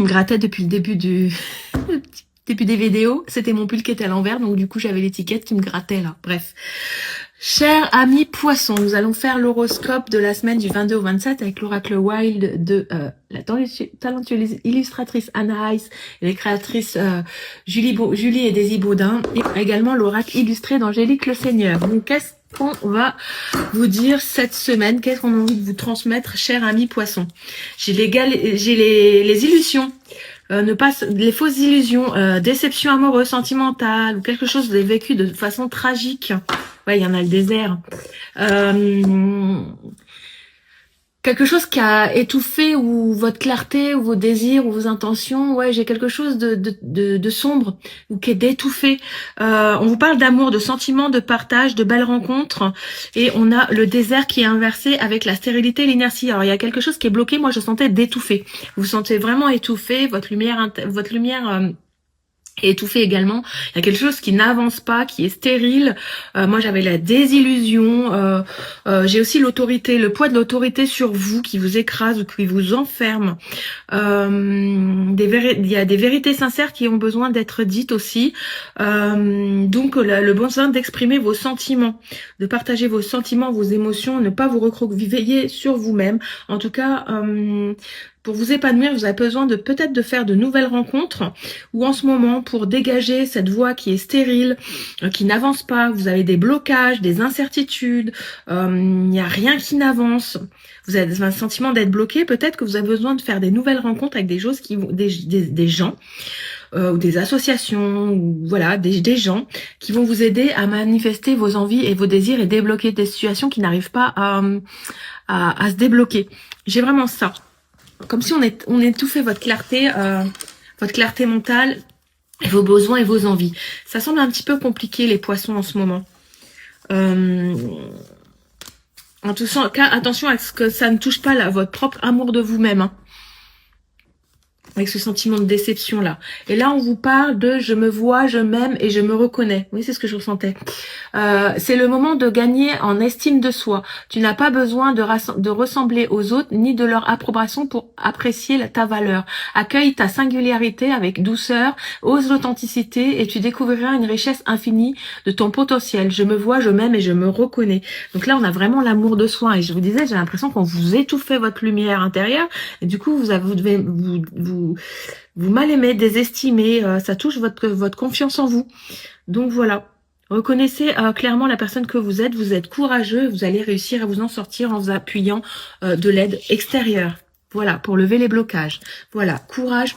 me grattait depuis le début du début des vidéos. C'était mon pull qui était à l'envers, donc du coup j'avais l'étiquette qui me grattait là. Bref. Chers amis poissons, nous allons faire l'horoscope de la semaine du 22 au 27 avec l'oracle Wild de la talentueuse illustratrice Anna Heiss et les créatrices Julie et Daisy Baudin, et également l'oracle illustré d'Angélique Le Seigneur. Donc qu'est-ce qu'on va vous dire cette semaine? Qu'est-ce qu'on a envie de vous transmettre, chers amis poissons? J'ai les illusions. Ne pas les fausses illusions, déception amoureuse, sentimentale ou quelque chose que vous avez vécu de façon tragique. Ouais, il y en a le désert. Quelque chose qui a étouffé ou votre clarté ou vos désirs ou vos intentions. Ouais, j'ai quelque chose de sombre ou qui est d'étouffé. On vous parle d'amour, de sentiments, de partage, de belles rencontres. Et on a le désert qui est inversé avec la stérilité et l'inertie. Alors, il y a quelque chose qui est bloqué. Moi, je sentais d'étouffer. Vous vous sentez vraiment étouffé. Votre lumière étouffé également. Il y a quelque chose qui n'avance pas, qui est stérile. Moi, j'avais la désillusion. J'ai aussi l'autorité, le poids de l'autorité sur vous qui vous écrase ou qui vous enferme. Il y a des vérités sincères qui ont besoin d'être dites aussi. Donc, le besoin d'exprimer vos sentiments, de partager vos sentiments, vos émotions, ne pas vous recroqueviller sur vous-même. En tout cas, pour vous épanouir, vous avez besoin de peut-être de faire de nouvelles rencontres, ou en ce moment, pour dégager cette voie qui est stérile, qui n'avance pas, vous avez des blocages, des incertitudes, il n'y a rien qui n'avance, vous avez un sentiment d'être bloqué, peut-être que vous avez besoin de faire des nouvelles rencontres avec des choses qui vont, des gens, ou des associations, ou voilà, des gens qui vont vous aider à manifester vos envies et vos désirs et débloquer des situations qui n'arrivent pas à se débloquer. J'ai vraiment ça. Comme si on étouffait votre clarté mentale, et vos besoins et vos envies. Ça semble un petit peu compliqué, les poissons, en ce moment. En tout cas, attention à ce que ça ne touche pas votre propre amour de vous-même. Hein, avec ce sentiment de déception là. Et là, on vous parle de je me vois, je m'aime et je me reconnais. Oui, c'est ce que je ressentais. C'est le moment de gagner en estime de soi. Tu n'as pas besoin de ressembler aux autres ni de leur approbation pour apprécier ta valeur. Accueille ta singularité avec douceur, ose l'authenticité et tu découvriras une richesse infinie de ton potentiel. Je me vois, je m'aime et je me reconnais. Donc là, on a vraiment l'amour de soi. Et je vous disais, j'ai l'impression qu'on vous étouffait votre lumière intérieure et du coup, vous devez vous mal aimer, désestimer, ça touche votre confiance en vous. Donc voilà, reconnaissez clairement la personne que vous êtes courageux, vous allez réussir à vous en sortir en vous appuyant de l'aide extérieure. Voilà, pour lever les blocages. Voilà, courage.